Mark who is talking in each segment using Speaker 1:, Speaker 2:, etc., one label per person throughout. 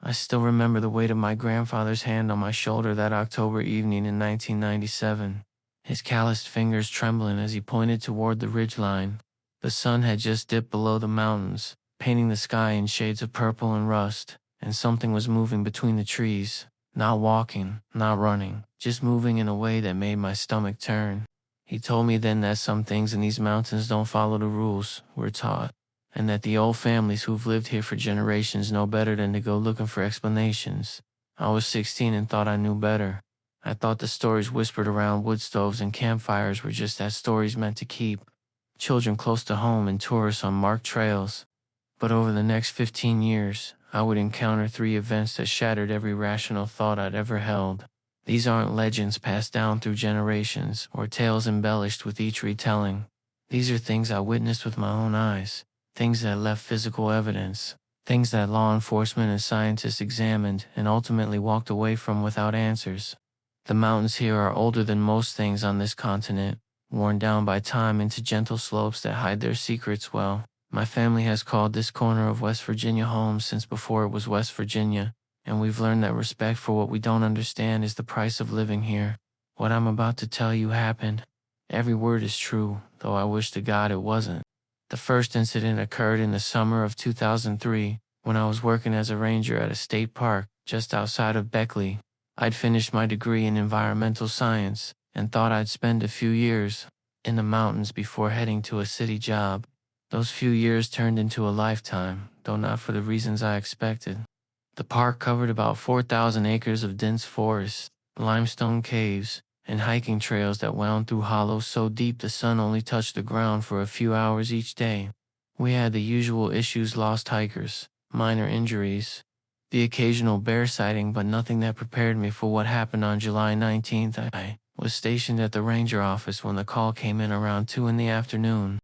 Speaker 1: I still remember the weight of my grandfather's hand on my shoulder that October evening in 1997. His calloused fingers trembling as he pointed toward the ridgeline. The sun had just dipped below the mountains, painting the sky in shades of purple and rust, and something was moving between the trees. Not walking, not running, just moving in a way that made my stomach turn. He told me then that some things in these mountains don't follow the rules we're taught, and that the old families who've lived here for generations know better than to go looking for explanations. I was 16 and thought I knew better. I thought the stories whispered around wood stoves and campfires were just that stories meant to keep children close to home and tourists on marked trails. But over the next 15 years, I would encounter three events that shattered every rational thought I'd ever held. These aren't legends passed down through generations or tales embellished with each retelling. These are things I witnessed with my own eyes, things that left physical evidence, things that law enforcement and scientists examined and ultimately walked away from without answers. The mountains here are older than most things on this continent, worn down by time into gentle slopes that hide their secrets well. My family has called this corner of West Virginia home since before it was West Virginia, and we've learned that respect for what we don't understand is the price of living here. What I'm about to tell you happened. Every word is true, though I wish to God it wasn't. The first incident occurred in the summer of 2003, when I was working as a ranger at a state park just outside of Beckley. I'd finished my degree in environmental science and thought I'd spend a few years in the mountains before heading to a city job. Those few years turned into a lifetime, though not for the reasons I expected. The park covered about 4,000 acres of dense forest, limestone caves, and hiking trails that wound through hollows so deep the sun only touched the ground for a few hours each day. We had the usual issues: lost hikers, minor injuries, the occasional bear sighting, but nothing that prepared me for what happened on July 19th. I was stationed at the ranger office when the call came in around 2 in the afternoon.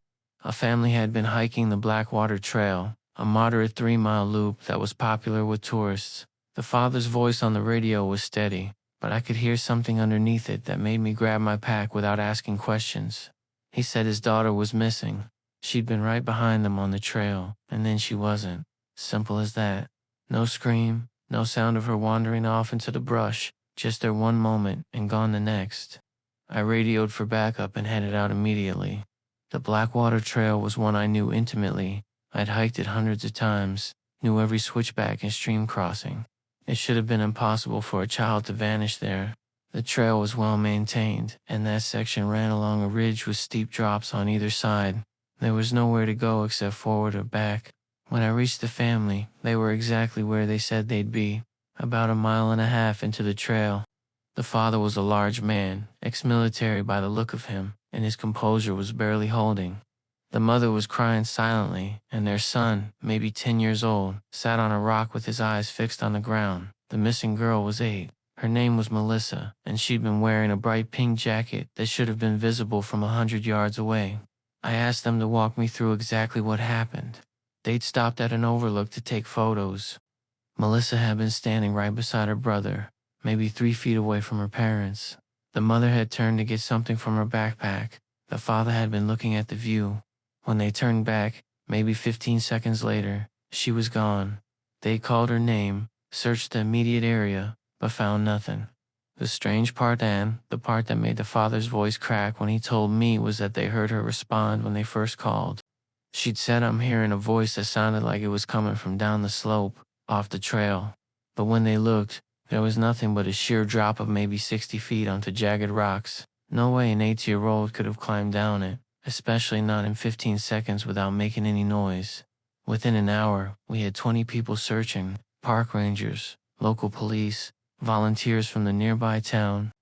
Speaker 1: A family had been hiking the Blackwater Trail, a moderate 3-mile loop that was popular with tourists. The father's voice on the radio was steady, but I could hear something underneath it that made me grab my pack without asking questions. He said his daughter was missing. She'd been right behind them on the trail, and then she wasn't. Simple as that. No scream, no sound of her wandering off into the brush, just there one moment and gone the next. I radioed for backup and headed out immediately. The Blackwater Trail was one I knew intimately. I'd hiked it hundreds of times, knew every switchback and stream crossing. It should have been impossible for a child to vanish there. The trail was well maintained, and that section ran along a ridge with steep drops on either side. There was nowhere to go except forward or back. When I reached the family, they were exactly where they said they'd be, about 1.5 miles into the trail. The father was a large man, ex-military by the look of him, and his composure was barely holding. The mother was crying silently, and their son, maybe 10 years old, sat on a rock with his eyes fixed on the ground. The missing girl was 8. Her name was Melissa, and she'd been wearing a bright pink jacket that should have been visible from 100 yards away. I asked them to walk me through exactly what happened. They'd stopped at an overlook to take photos. Melissa had been standing right beside her brother, maybe 3 feet away from her parents. The mother had turned to get something from her backpack. The father had been looking at the view. When they turned back, maybe 15 seconds later, she was gone. They called her name, searched the immediate area, but found nothing. The strange part, and the part that made the father's voice crack when he told me, was that they heard her respond when they first called. She'd said, "I'm hearing a voice that sounded like it was coming from down the slope, off the trail." But when they looked, there was nothing but a sheer drop of maybe 60 feet onto jagged rocks. No way an 8-year-old could have climbed down it, especially not in 15 seconds without making any noise. Within an hour, we had 20 people searching: park rangers, local police, volunteers from the nearby town.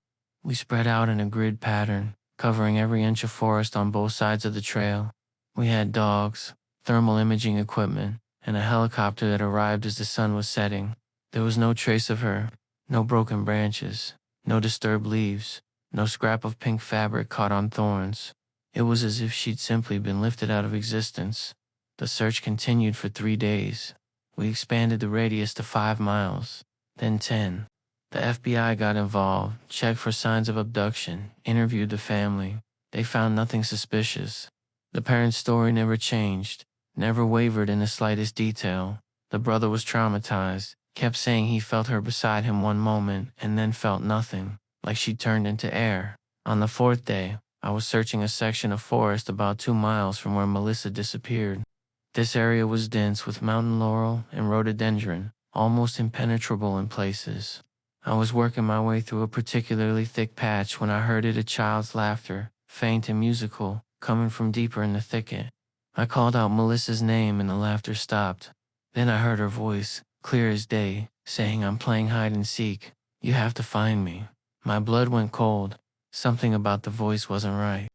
Speaker 1: We spread out in a grid pattern, covering every inch of forest on both sides of the trail. We had dogs, thermal imaging equipment, and a helicopter that arrived as the sun was setting. There was no trace of her, no broken branches, no disturbed leaves, no scrap of pink fabric caught on thorns. It was as if she'd simply been lifted out of existence. The search continued for 3 days. We expanded the radius to 5 miles, then 10. The FBI got involved, checked for signs of abduction, interviewed the family. They found nothing suspicious. The parents' story never changed, never wavered in the slightest detail. The brother was traumatized. Kept saying he felt her beside him one moment and then felt nothing, like she turned into air. On the fourth day, I was searching a section of forest about 2 miles from where Melissa disappeared. This area was dense with mountain laurel and rhododendron, almost impenetrable in places. I was working my way through a particularly thick patch when I heard a child's laughter, faint and musical, coming from deeper in the thicket. I called out Melissa's name and the laughter stopped. Then I heard her voice, clear as day, saying, "I'm playing hide and seek. You have to find me." My blood went cold. Something about the voice wasn't right.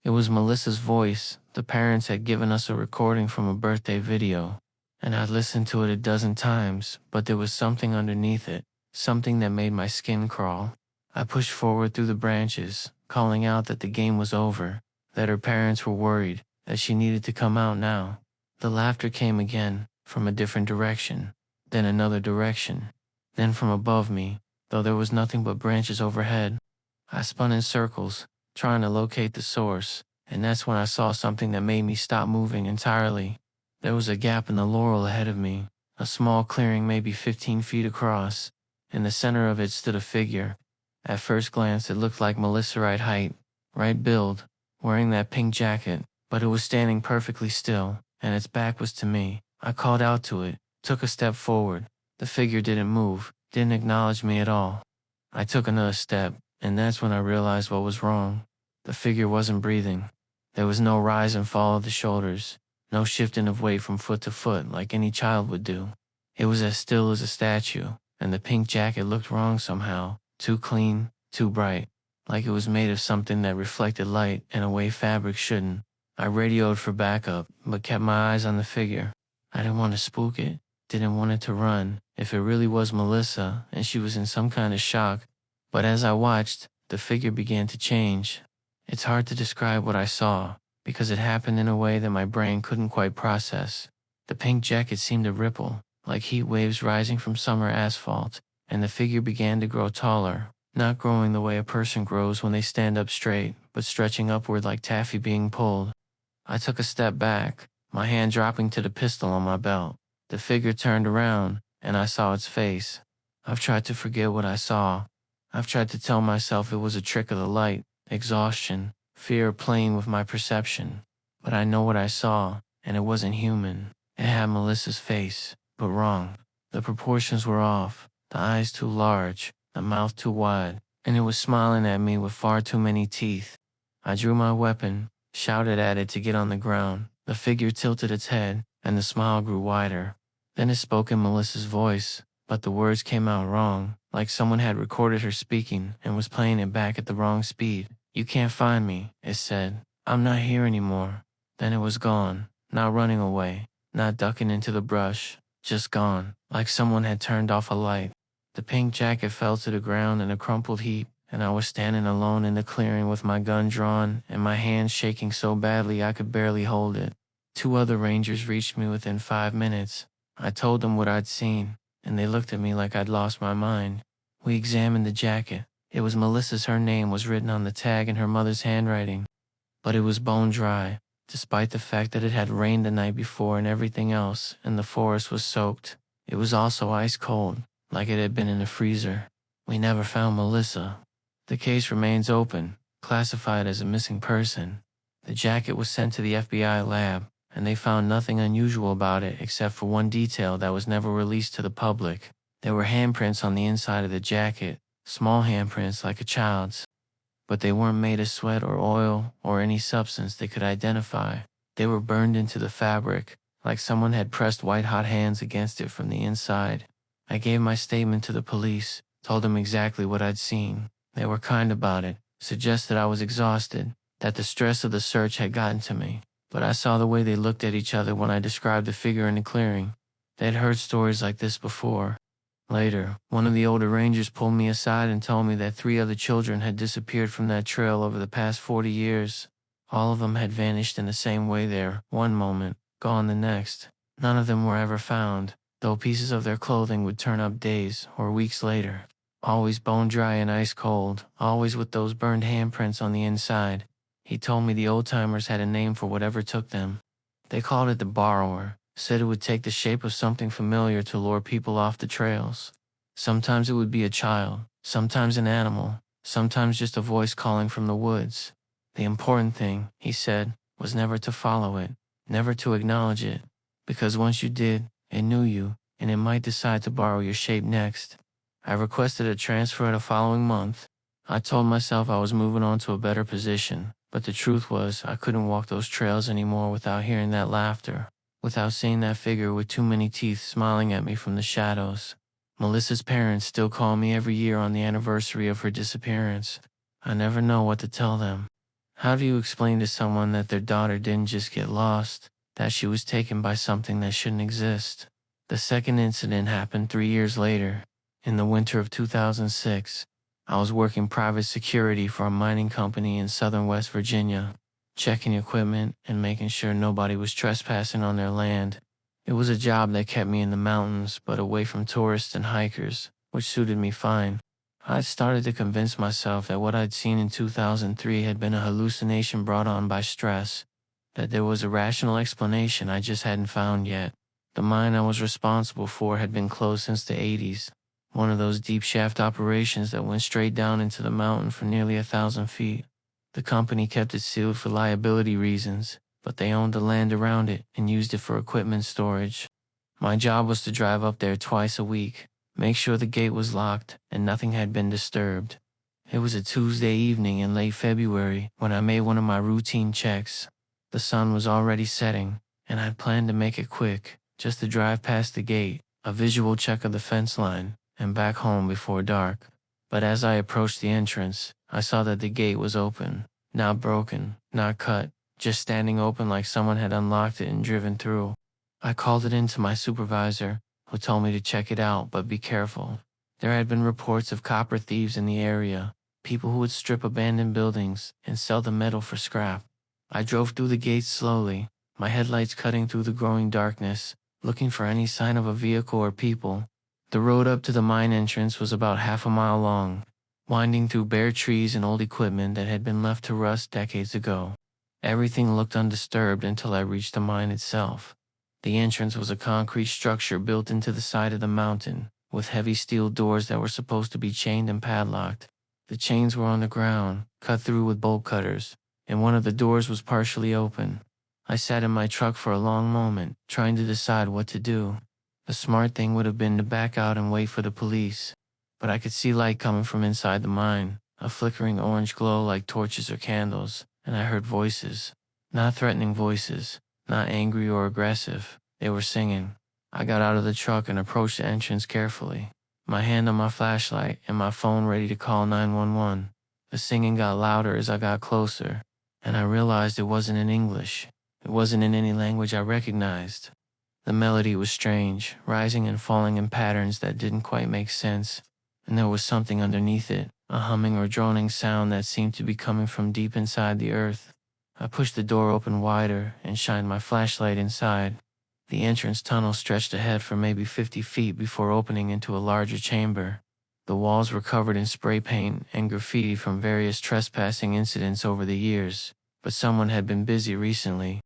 Speaker 1: It was Melissa's voice. The parents had given us a recording from a birthday video, and I'd listened to it a dozen times, but there was something underneath it, something that made my skin crawl. I pushed forward through the branches, calling out that the game was over, that her parents were worried, that she needed to come out now. The laughter came again, from a different direction, then another direction, then from above me, though there was nothing but branches overhead. I spun in circles, trying to locate the source, and that's when I saw something that made me stop moving entirely. There was a gap in the laurel ahead of me, a small clearing maybe 15 feet across. In the center of it stood a figure. At first glance it looked like Melissa, right height, right build, wearing that pink jacket, but it was standing perfectly still, and its back was to me. I called out to it, took a step forward. The figure didn't move, didn't acknowledge me at all. I took another step, and that's when I realized what was wrong. The figure wasn't breathing. There was no rise and fall of the shoulders, no shifting of weight from foot to foot like any child would do. It was as still as a statue, and the pink jacket looked wrong somehow, too clean, too bright, like it was made of something that reflected light in a way fabric shouldn't. I radioed for backup, but kept my eyes on the figure. I didn't want to spook it, didn't want it to run, if it really was Melissa and she was in some kind of shock. But as I watched, the figure began to change. It's hard to describe what I saw, because it happened in a way that my brain couldn't quite process. The pink jacket seemed to ripple, like heat waves rising from summer asphalt, and the figure began to grow taller, not growing the way a person grows when they stand up straight, but stretching upward like taffy being pulled. I took a step back, my hand dropping to the pistol on my belt. The figure turned around, and I saw its face. I've tried to forget what I saw. I've tried to tell myself it was a trick of the light, exhaustion, fear playing with my perception. But I know what I saw, and it wasn't human. It had Melissa's face, but wrong. The proportions were off, the eyes too large, the mouth too wide, and it was smiling at me with far too many teeth. I drew my weapon, shouted at it to get on the ground. The figure tilted its head, and the smile grew wider. Then it spoke in Melissa's voice, but the words came out wrong, like someone had recorded her speaking and was playing it back at the wrong speed. "You can't find me," it said. "I'm not here anymore." Then it was gone, not running away, not ducking into the brush, just gone, like someone had turned off a light. The pink jacket fell to the ground in a crumpled heap, and I was standing alone in the clearing with my gun drawn and my hands shaking so badly I could barely hold it. 2 other rangers reached me within 5 minutes. I told them what I'd seen, and they looked at me like I'd lost my mind. We examined the jacket. It was Melissa's. Her name was written on the tag in her mother's handwriting, but it was bone dry, despite the fact that it had rained the night before and everything else, and the forest was soaked. It was also ice cold, like it had been in the freezer. We never found Melissa. The case remains open, classified as a missing person. The jacket was sent to the FBI lab, and they found nothing unusual about it except for one detail that was never released to the public. There were handprints on the inside of the jacket, small handprints like a child's, but they weren't made of sweat or oil or any substance they could identify. They were burned into the fabric, like someone had pressed white-hot hands against it from the inside. I gave my statement to the police, told them exactly what I'd seen. They were kind about it, suggested I was exhausted, that the stress of the search had gotten to me. But I saw the way they looked at each other when I described the figure in the clearing. They'd heard stories like this before. Later, one of the older rangers pulled me aside and told me that 3 other children had disappeared from that trail over the past 40 years. All of them had vanished in the same way there, one moment, gone the next. None of them were ever found, though pieces of their clothing would turn up days or weeks later. Always bone dry and ice cold, always with those burned handprints on the inside. He told me the old-timers had a name for whatever took them. They called it the borrower, said it would take the shape of something familiar to lure people off the trails. Sometimes it would be a child, sometimes an animal, sometimes just a voice calling from the woods. The important thing, he said, was never to follow it, never to acknowledge it, because once you did, it knew you, and it might decide to borrow your shape next. I requested a transfer the following month. I told myself I was moving on to a better position, but the truth was I couldn't walk those trails anymore without hearing that laughter, without seeing that figure with too many teeth smiling at me from the shadows. Melissa's parents still call me every year on the anniversary of her disappearance. I never know what to tell them. How do you explain to someone that their daughter didn't just get lost, that she was taken by something that shouldn't exist? The second incident happened 3 years later. In the winter of 2006, I was working private security for a mining company in southern West Virginia, checking equipment and making sure nobody was trespassing on their land. It was a job that kept me in the mountains, but away from tourists and hikers, which suited me fine. I'd started to convince myself that what I'd seen in 2003 had been a hallucination brought on by stress, that there was a rational explanation I just hadn't found yet. The mine I was responsible for had been closed since the 80s, one of those deep shaft operations that went straight down into the mountain for nearly 1,000 feet. The company kept it sealed for liability reasons, but they owned the land around it and used it for equipment storage. My job was to drive up there twice a week, make sure the gate was locked and nothing had been disturbed. It was a Tuesday evening in late February when I made one of my routine checks. The sun was already setting, and I'd planned to make it quick, just to drive past the gate, a visual check of the fence line, and back home before dark. But as I approached the entrance, I saw that the gate was open, not broken, not cut, just standing open like someone had unlocked it and driven through. I called it in to my supervisor, who told me to check it out but be careful. There had been reports of copper thieves in the area, people who would strip abandoned buildings and sell the metal for scrap. I drove through the gates slowly, my headlights cutting through the growing darkness, looking for any sign of a vehicle or people. The road up to the mine entrance was about half a mile long, winding through bare trees and old equipment that had been left to rust decades ago. Everything looked undisturbed until I reached the mine itself. The entrance was a concrete structure built into the side of the mountain, with heavy steel doors that were supposed to be chained and padlocked. The chains were on the ground, cut through with bolt cutters, and one of the doors was partially open. I sat in my truck for a long moment, trying to decide what to do. The smart thing would have been to back out and wait for the police, but I could see light coming from inside the mine, a flickering orange glow like torches or candles, and I heard voices. Not threatening voices, not angry or aggressive. They were singing. I got out of the truck and approached the entrance carefully, my hand on my flashlight and my phone ready to call 911. The singing got louder as I got closer, and I realized it wasn't in English. It wasn't in any language I recognized. The melody was strange, rising and falling in patterns that didn't quite make sense, and there was something underneath it, a humming or droning sound that seemed to be coming from deep inside the earth. I pushed the door open wider and shined my flashlight inside. The entrance tunnel stretched ahead for maybe 50 feet before opening into a larger chamber. The walls were covered in spray paint and graffiti from various trespassing incidents over the years, but someone had been busy recently.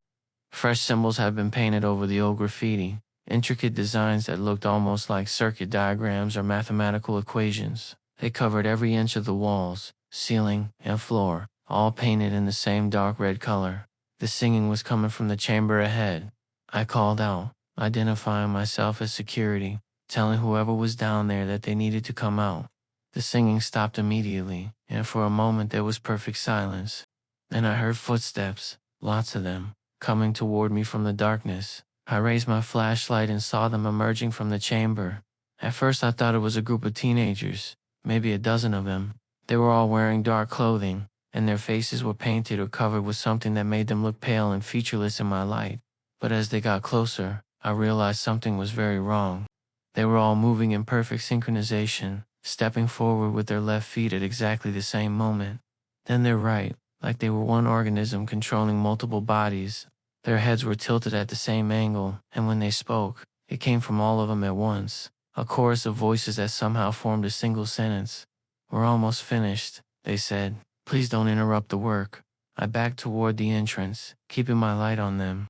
Speaker 1: Fresh symbols had been painted over the old graffiti, intricate designs that looked almost like circuit diagrams or mathematical equations. They covered every inch of the walls, ceiling, and floor, all painted in the same dark red color. The singing was coming from the chamber ahead. I called out, identifying myself as security, telling whoever was down there that they needed to come out. The singing stopped immediately, and for a moment there was perfect silence. Then I heard footsteps, lots of them, coming toward me from the darkness. I raised my flashlight and saw them emerging from the chamber. At first I thought it was a group of teenagers, maybe a dozen of them. They were all wearing dark clothing, and their faces were painted or covered with something that made them look pale and featureless in my light. But as they got closer, I realized something was very wrong. They were all moving in perfect synchronization, stepping forward with their left feet at exactly the same moment. Then their right, like they were one organism controlling multiple bodies. Their heads were tilted at the same angle, and when they spoke, it came from all of them at once, a chorus of voices that somehow formed a single sentence. "We're almost finished," they said. "Please don't interrupt the work." I backed toward the entrance, keeping my light on them.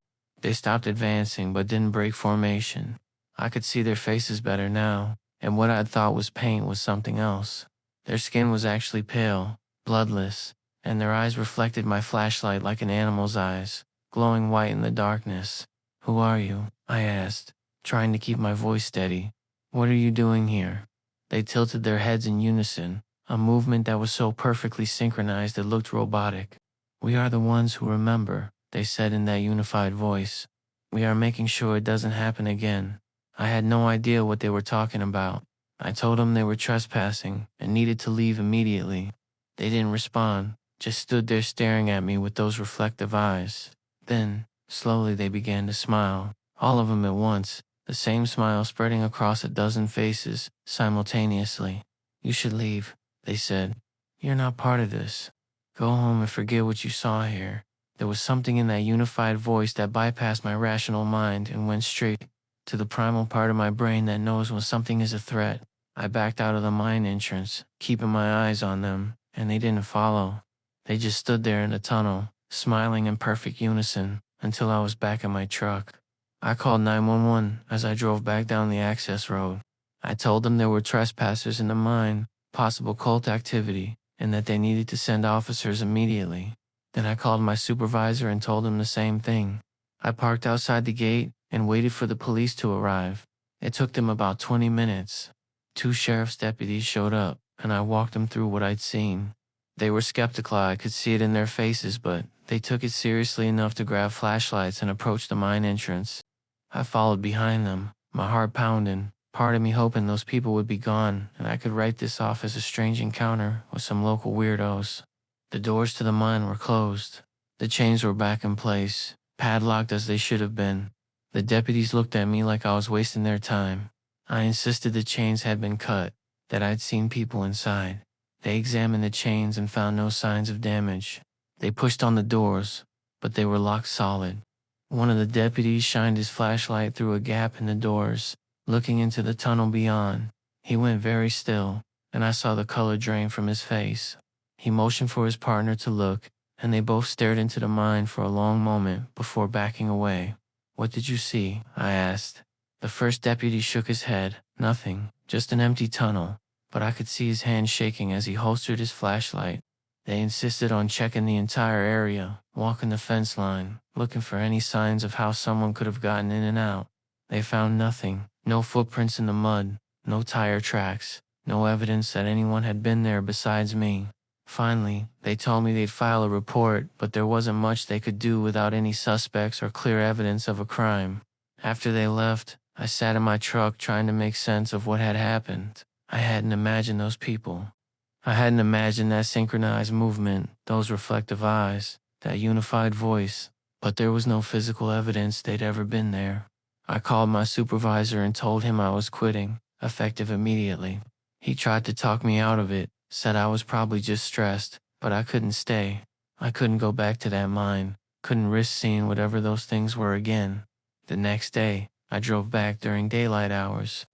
Speaker 1: They stopped advancing but didn't break formation. I could see their faces better now, and what I'd thought was paint was something else. Their skin was actually pale, bloodless, and their eyes reflected my flashlight like an animal's eyes, glowing white in the darkness. "Who are you?" I asked, trying to keep my voice steady. "What are you doing here?" They tilted their heads in unison, a movement that was so perfectly synchronized it looked robotic. "We are the ones who remember," they said in that unified voice. "We are making sure it doesn't happen again." I had no idea what they were talking about. I told them they were trespassing and needed to leave immediately. They didn't respond, just stood there staring at me with those reflective eyes. Then, slowly they began to smile, all of them at once, the same smile spreading across a dozen faces, simultaneously. "You should leave," they said. "You're not part of this. Go home and forget what you saw here." There was something in that unified voice that bypassed my rational mind and went straight to the primal part of my brain that knows when something is a threat. I backed out of the mine entrance, keeping my eyes on them, and they didn't follow. They just stood there in the tunnel, smiling in perfect unison, until I was back in my truck. I called 911 as I drove back down the access road. I told them there were trespassers in the mine, possible cult activity, and that they needed to send officers immediately. Then I called my supervisor and told him the same thing. I parked outside the gate and waited for the police to arrive. It took them about 20 minutes. 2 sheriff's deputies showed up, and I walked them through what I'd seen. They were skeptical, I could see it in their faces, but they took it seriously enough to grab flashlights and approach the mine entrance. I followed behind them, my heart pounding, part of me hoping those people would be gone and I could write this off as a strange encounter with some local weirdos. The doors to the mine were closed. The chains were back in place, padlocked as they should have been. The deputies looked at me like I was wasting their time. I insisted the chains had been cut, that I'd seen people inside. They examined the chains and found no signs of damage. They pushed on the doors, but they were locked solid. One of the deputies shined his flashlight through a gap in the doors, looking into the tunnel beyond. He went very still, and I saw the color drain from his face. He motioned for his partner to look, and they both stared into the mine for a long moment before backing away. "What did you see?" I asked. The first deputy shook his head. "Nothing, just an empty tunnel," but I could see his hand shaking as he holstered his flashlight. They insisted on checking the entire area, walking the fence line, looking for any signs of how someone could have gotten in and out. They found nothing, no footprints in the mud, no tire tracks, no evidence that anyone had been there besides me. Finally, they told me they'd file a report, but there wasn't much they could do without any suspects or clear evidence of a crime. After they left, I sat in my truck trying to make sense of what had happened. I hadn't imagined those people. I hadn't imagined that synchronized movement, those reflective eyes, that unified voice, but there was no physical evidence they'd ever been there. I called my supervisor and told him I was quitting, effective immediately. He tried to talk me out of it, said I was probably just stressed, but I couldn't stay. I couldn't go back to that mine, couldn't risk seeing whatever those things were again. The next day, I drove back during daylight hours.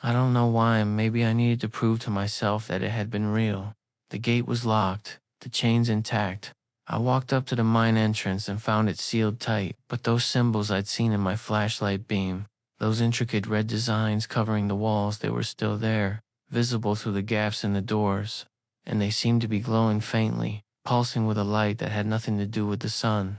Speaker 1: I don't know why, maybe I needed to prove to myself that it had been real. The gate was locked, the chains intact. I walked up to the mine entrance and found it sealed tight, but those symbols I'd seen in my flashlight beam, those intricate red designs covering the walls, they were still there, visible through the gaps in the doors, and they seemed to be glowing faintly, pulsing with a light that had nothing to do with the sun.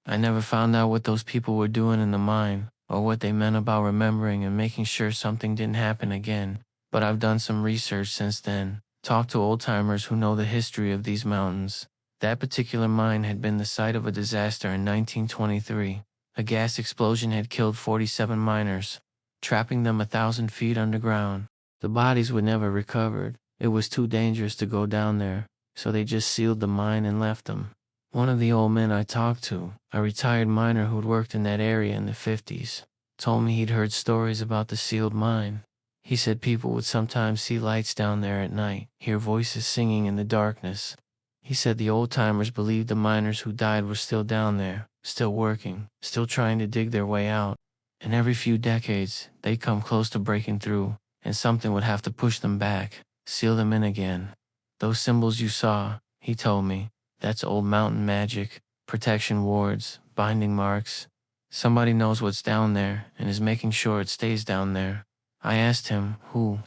Speaker 1: I never found out what those people were doing in the mine, or what they meant about remembering and making sure something didn't happen again, but I've done some research since then, talked to old-timers who know the history of these mountains. That particular mine had been the site of a disaster in 1923. A gas explosion had killed 47 miners, trapping them 1,000 feet underground. The bodies were never recovered. It was too dangerous to go down there, so they just sealed the mine and left them. One of the old men I talked to, a retired miner who'd worked in that area in the 50s, told me he'd heard stories about the sealed mine. He said people would sometimes see lights down there at night, hear voices singing in the darkness. He said the old-timers believed the miners who died were still down there, still working, still trying to dig their way out. And every few decades, they'd come close to breaking through, and something would have to push them back, seal them in again. "Those symbols you saw," he told me, "that's old mountain magic, protection wards, binding marks. Somebody knows what's down there and is making sure it stays down there. I asked him who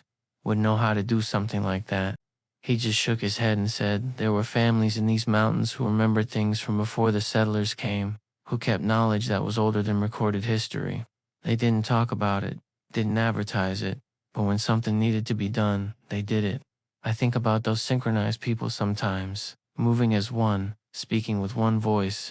Speaker 1: would know how to do something like that. He just shook his head and said there were families in these mountains who remembered things from before the settlers came, who kept knowledge that was older than recorded history. They didn't talk about it, didn't advertise it, but when something needed to be done, they did it. I think about those synchronized people sometimes, moving as one, speaking with one voice.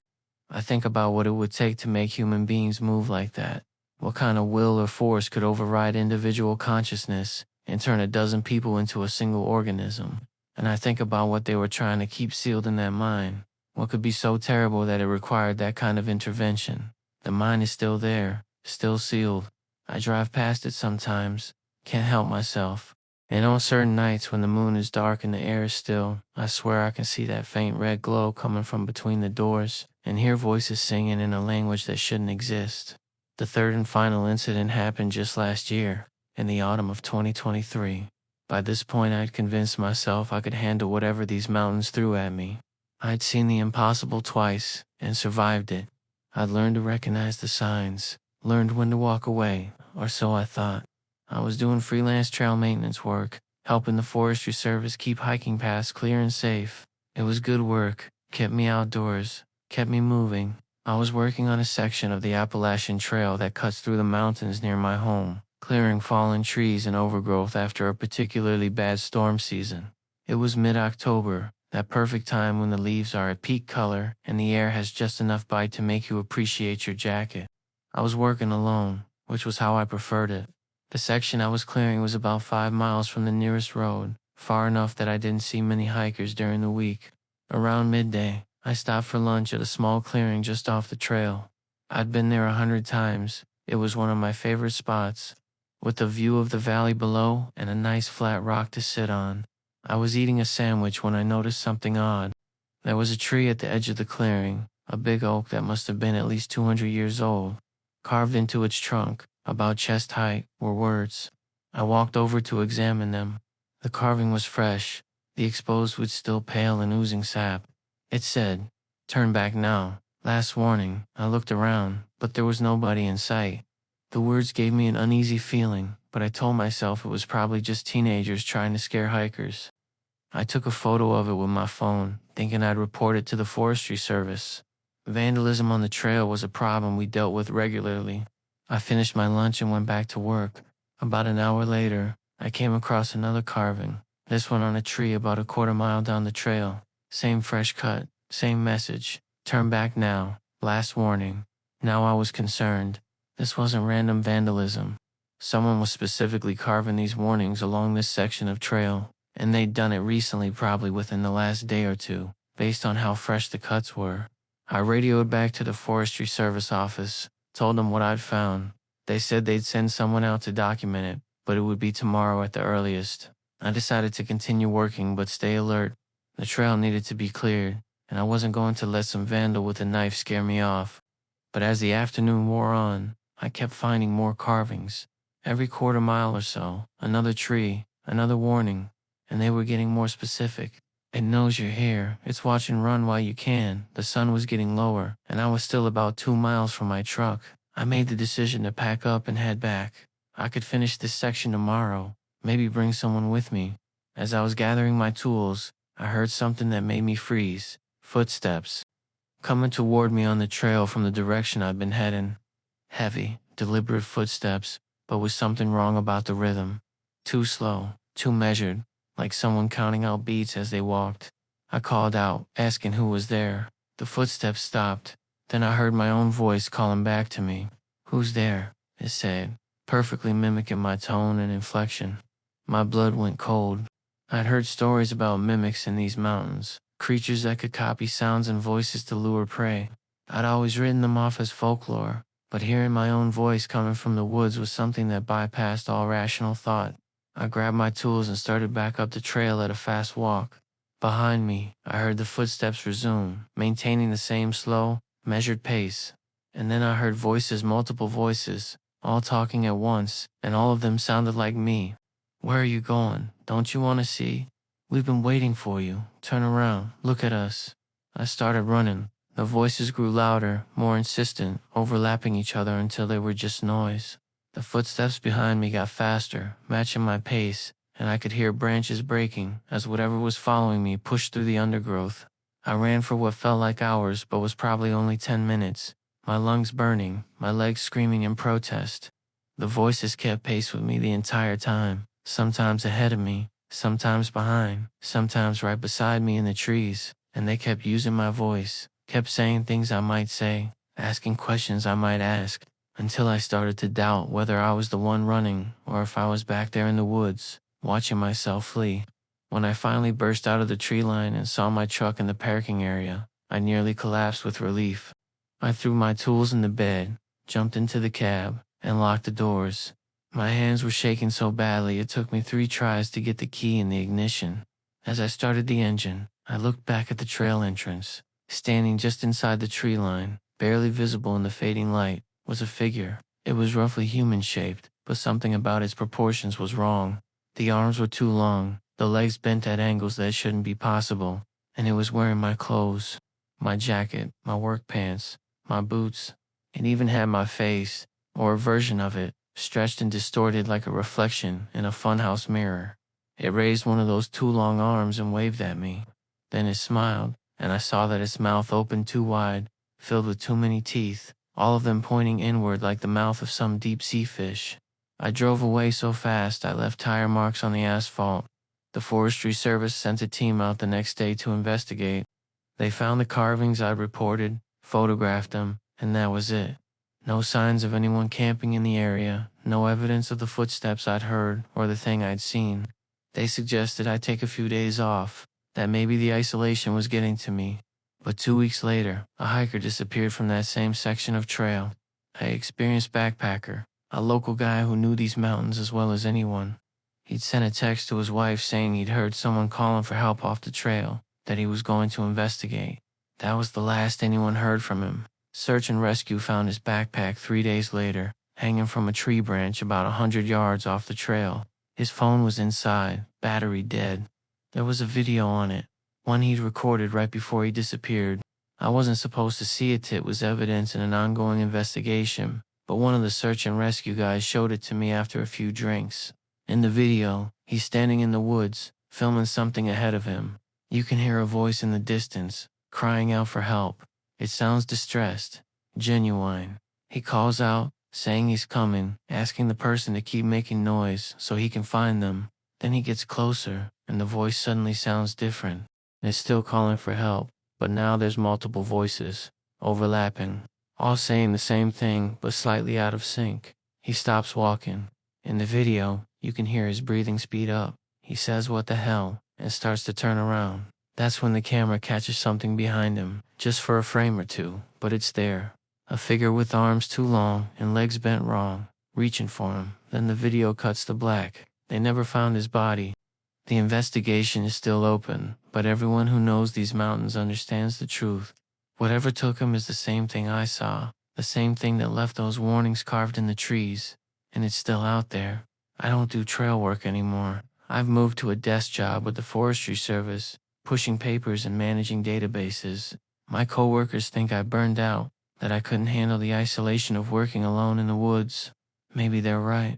Speaker 1: I think about what it would take to make human beings move like that. What kind of will or force could override individual consciousness and turn a dozen people into a single organism? And I think about what they were trying to keep sealed in that mind. What could be so terrible that it required that kind of intervention? The mind is still there, still sealed. I drive past it sometimes, can't help myself. And on certain nights when the moon is dark and the air is still, I swear I can see that faint red glow coming from between the doors and hear voices singing in a language that shouldn't exist. The third and final incident happened just last year, in the autumn of 2023. By this point, I'd convinced myself I could handle whatever these mountains threw at me. I'd seen the impossible twice and survived it. I'd learned to recognize the signs, learned when to walk away, or so I thought. I was doing freelance trail maintenance work, helping the Forestry Service keep hiking paths clear and safe. It was good work, kept me outdoors, kept me moving. I was working on a section of the Appalachian Trail that cuts through the mountains near my home, clearing fallen trees and overgrowth after a particularly bad storm season. It was mid-October, that perfect time when the leaves are at peak color and the air has just enough bite to make you appreciate your jacket. I was working alone, which was how I preferred it. The section I was clearing was about 5 miles from the nearest road, far enough that I didn't see many hikers during the week. Around midday, I stopped for lunch at a small clearing just off the trail. I'd been there 100 times. It was one of my favorite spots, with a view of the valley below and a nice flat rock to sit on. I was eating a sandwich when I noticed something odd. There was a tree at the edge of the clearing, a big oak that must have been at least 200 years old. Carved into its trunk, about chest height, were words. I walked over to examine them. The carving was fresh, the exposed wood still pale and oozing sap. It said, "Turn back now. Last warning." I looked around, but there was nobody in sight. The words gave me an uneasy feeling, but I told myself it was probably just teenagers trying to scare hikers. I took a photo of it with my phone, thinking I'd report it to the Forestry Service. Vandalism on the trail was a problem we dealt with regularly. I finished my lunch and went back to work. About an hour later, I came across another carving, this one on a tree about a quarter mile down the trail. Same fresh cut, same message. Turn back now. Last warning. Now I was concerned. This wasn't random vandalism. Someone was specifically carving these warnings along this section of trail, and they'd done it recently, probably within the last day or two, based on how fresh the cuts were. I radioed back to the Forestry Service office, told them what I'd found. They said they'd send someone out to document it, but it would be tomorrow at the earliest. I decided to continue working but stay alert. The trail needed to be cleared, and I wasn't going to let some vandal with a knife scare me off. But as the afternoon wore on, I kept finding more carvings. Every quarter mile or so, another tree, another warning, and they were getting more specific. It knows you're here. It's watch and run while you can. The sun was getting lower, and I was still about 2 miles from my truck. I made the decision to pack up and head back. I could finish this section tomorrow, maybe bring someone with me. As I was gathering my tools, I heard something that made me freeze. Footsteps. Coming toward me on the trail from the direction I'd been heading. Heavy, deliberate footsteps, but with something wrong about the rhythm. Too slow, too measured, like someone counting out beats as they walked. I called out, asking who was there. The footsteps stopped. Then I heard my own voice calling back to me. "Who's there?" it said, perfectly mimicking my tone and inflection. My blood went cold. I'd heard stories about mimics in these mountains, creatures that could copy sounds and voices to lure prey. I'd always written them off as folklore, but hearing my own voice coming from the woods was something that bypassed all rational thought. I grabbed my tools and started back up the trail at a fast walk. Behind me, I heard the footsteps resume, maintaining the same slow, measured pace. And then I heard voices, multiple voices, all talking at once, and all of them sounded like me. "Where are you going? Don't you want to see? We've been waiting for you. Turn around. Look at us." I started running, The voices grew louder, more insistent, overlapping each other until they were just noise. The footsteps behind me got faster, matching my pace, and I could hear branches breaking as whatever was following me pushed through the undergrowth. I ran for what felt like hours but was probably only 10 minutes, my lungs burning, my legs screaming in protest. The voices kept pace with me the entire time, sometimes ahead of me, sometimes behind, sometimes right beside me in the trees, and they kept using my voice, kept saying things I might say, asking questions I might ask, until I started to doubt whether I was the one running or if I was back there in the woods, watching myself flee. When I finally burst out of the tree line and saw my truck in the parking area, I nearly collapsed with relief. I threw my tools in the bed, jumped into the cab, and locked the doors. My hands were shaking so badly it took me 3 tries to get the key in the ignition. As I started the engine, I looked back at the trail entrance. Standing just inside the tree line, barely visible in the fading light, was a figure. It was roughly human-shaped, but something about its proportions was wrong. The arms were too long, the legs bent at angles that shouldn't be possible, and it was wearing my clothes. My jacket, my work pants, my boots. It even had my face, or a version of it, stretched and distorted like a reflection in a funhouse mirror. It raised one of those 2 long arms and waved at me. Then it smiled, and I saw that its mouth opened too wide, filled with too many teeth, all of them pointing inward like the mouth of some deep-sea fish. I drove away so fast I left tire marks on the asphalt. The Forestry Service sent a team out the next day to investigate. They found the carvings I'd reported, photographed them, and that was it. No signs of anyone camping in the area, no evidence of the footsteps I'd heard or the thing I'd seen. They suggested I take a few days off, that maybe the isolation was getting to me. But 2 weeks later, a hiker disappeared from that same section of trail. An experienced backpacker, a local guy who knew these mountains as well as anyone. He'd sent a text to his wife saying he'd heard someone calling for help off the trail, that he was going to investigate. That was the last anyone heard from him. Search and rescue found his backpack 3 days later, hanging from a tree branch about 100 yards off the trail. His phone was inside, battery dead. There was a video on it, one he'd recorded right before he disappeared. I wasn't supposed to see it. It was evidence in an ongoing investigation, but one of the search and rescue guys showed it to me after a few drinks. In the video, he's standing in the woods, filming something ahead of him. You can hear a voice in the distance, crying out for help. It sounds distressed, genuine. He calls out, saying he's coming, asking the person to keep making noise so he can find them. Then he gets closer, and the voice suddenly sounds different. It's still calling for help, but now there's multiple voices, overlapping, all saying the same thing but slightly out of sync. He stops walking. In the video, you can hear his breathing speed up. He says what the hell, and starts to turn around. That's when the camera catches something behind him, just for a frame or two, but it's there. A figure with arms too long and legs bent wrong, reaching for him. Then the video cuts to black. They never found his body. The investigation is still open, but everyone who knows these mountains understands the truth. Whatever took him is the same thing I saw, the same thing that left those warnings carved in the trees, and it's still out there. I don't do trail work anymore. I've moved to a desk job with the Forestry Service, pushing papers and managing databases. My coworkers think I burned out, that I couldn't handle the isolation of working alone in the woods. Maybe they're right.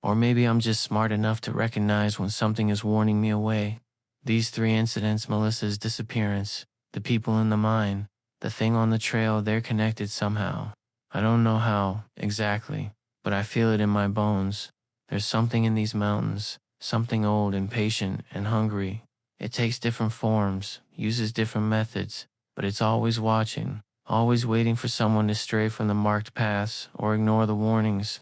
Speaker 1: Or maybe I'm just smart enough to recognize when something is warning me away. These 3 incidents, Melissa's disappearance, the people in the mine, the thing on the trail, they're connected somehow. I don't know how, exactly, but I feel it in my bones. There's something in these mountains, something old and patient and hungry. It takes different forms, uses different methods, but it's always watching, always waiting for someone to stray from the marked paths or ignore the warnings.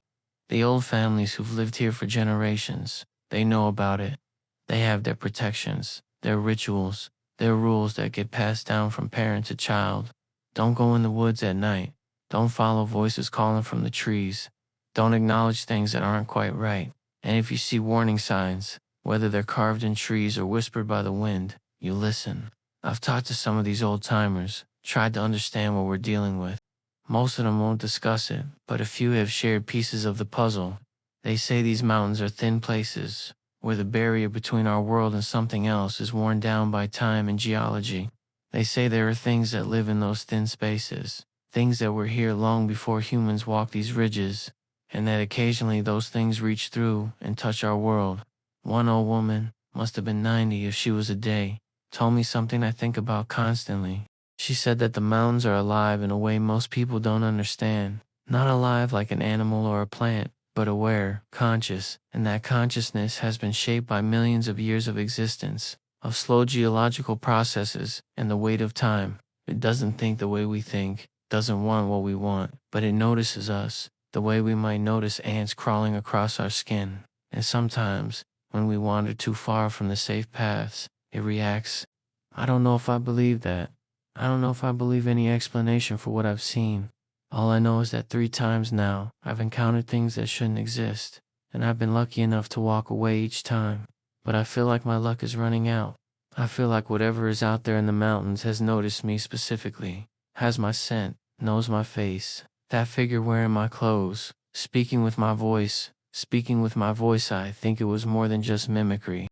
Speaker 1: The old families who've lived here for generations, they know about it. They have their protections, their rituals, their rules that get passed down from parent to child. Don't go in the woods at night. Don't follow voices calling from the trees. Don't acknowledge things that aren't quite right. And if you see warning signs, whether they're carved in trees or whispered by the wind, you listen. I've talked to some of these old-timers, tried to understand what we're dealing with. Most of them won't discuss it, but a few have shared pieces of the puzzle. They say these mountains are thin places, where the barrier between our world and something else is worn down by time and geology. They say there are things that live in those thin spaces, things that were here long before humans walked these ridges, and that occasionally those things reach through and touch our world. One old woman, must have been 90 if she was a day, told me something I think about constantly. She said that the mountains are alive in a way most people don't understand. Not alive like an animal or a plant, but aware, conscious, and that consciousness has been shaped by millions of years of existence, of slow geological processes, and the weight of time. It doesn't think the way we think, doesn't want what we want, but it notices us, the way we might notice ants crawling across our skin. And sometimes, when we wander too far from the safe paths, it reacts. I don't know if I believe that. I don't know if I believe any explanation for what I've seen. All I know is that 3 times now, I've encountered things that shouldn't exist, and I've been lucky enough to walk away each time. But I feel like my luck is running out. I feel like whatever is out there in the mountains has noticed me specifically, has my scent, knows my face. That figure wearing my clothes, speaking with my voice, I think it was more than just mimicry.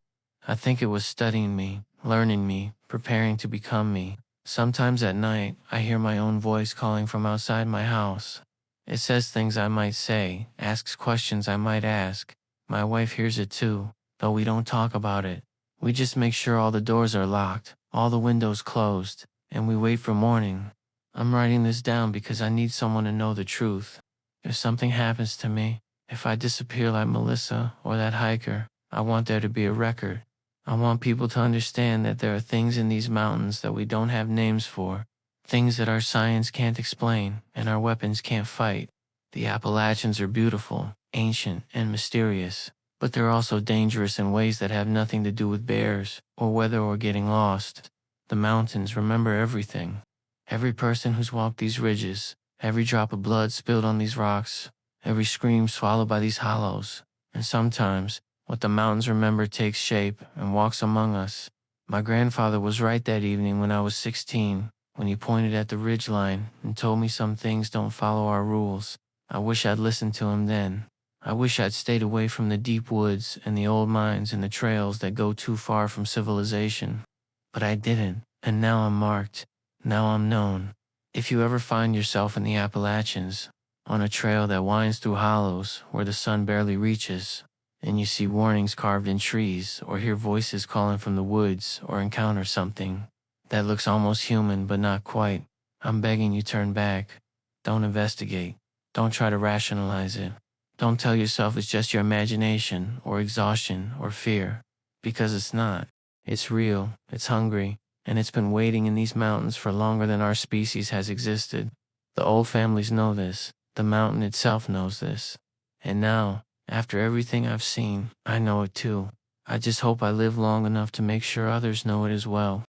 Speaker 1: I think it was studying me, learning me, preparing to become me. Sometimes at night, I hear my own voice calling from outside my house. It says things I might say, asks questions I might ask. My wife hears it too, though we don't talk about it. We just make sure all the doors are locked, all the windows closed, and we wait for morning. I'm writing this down because I need someone to know the truth. If something happens to me, if I disappear like Melissa or that hiker, I want there to be a record. I want people to understand that there are things in these mountains that we don't have names for, things that our science can't explain and our weapons can't fight. The Appalachians are beautiful, ancient, and mysterious, but they're also dangerous in ways that have nothing to do with bears, or weather, or getting lost. The mountains remember everything. Every person who's walked these ridges, every drop of blood spilled on these rocks, every scream swallowed by these hollows. And sometimes, what the mountains remember takes shape and walks among us. My grandfather was right that evening when I was 16, when he pointed at the ridgeline and told me some things don't follow our rules. I wish I'd listened to him then. I wish I'd stayed away from the deep woods and the old mines and the trails that go too far from civilization. But I didn't, and now I'm marked. Now I'm known. If you ever find yourself in the Appalachians, on a trail that winds through hollows where the sun barely reaches, and you see warnings carved in trees, or hear voices calling from the woods, or encounter something that looks almost human but not quite, I'm begging you, turn back. Don't investigate. Don't try to rationalize it. Don't tell yourself it's just your imagination, or exhaustion, or fear, because it's not. It's real, it's hungry, and it's been waiting in these mountains for longer than our species has existed. The old families know this. The mountain itself knows this. And now, after everything I've seen, I know it too. I just hope I live long enough to make sure others know it as well.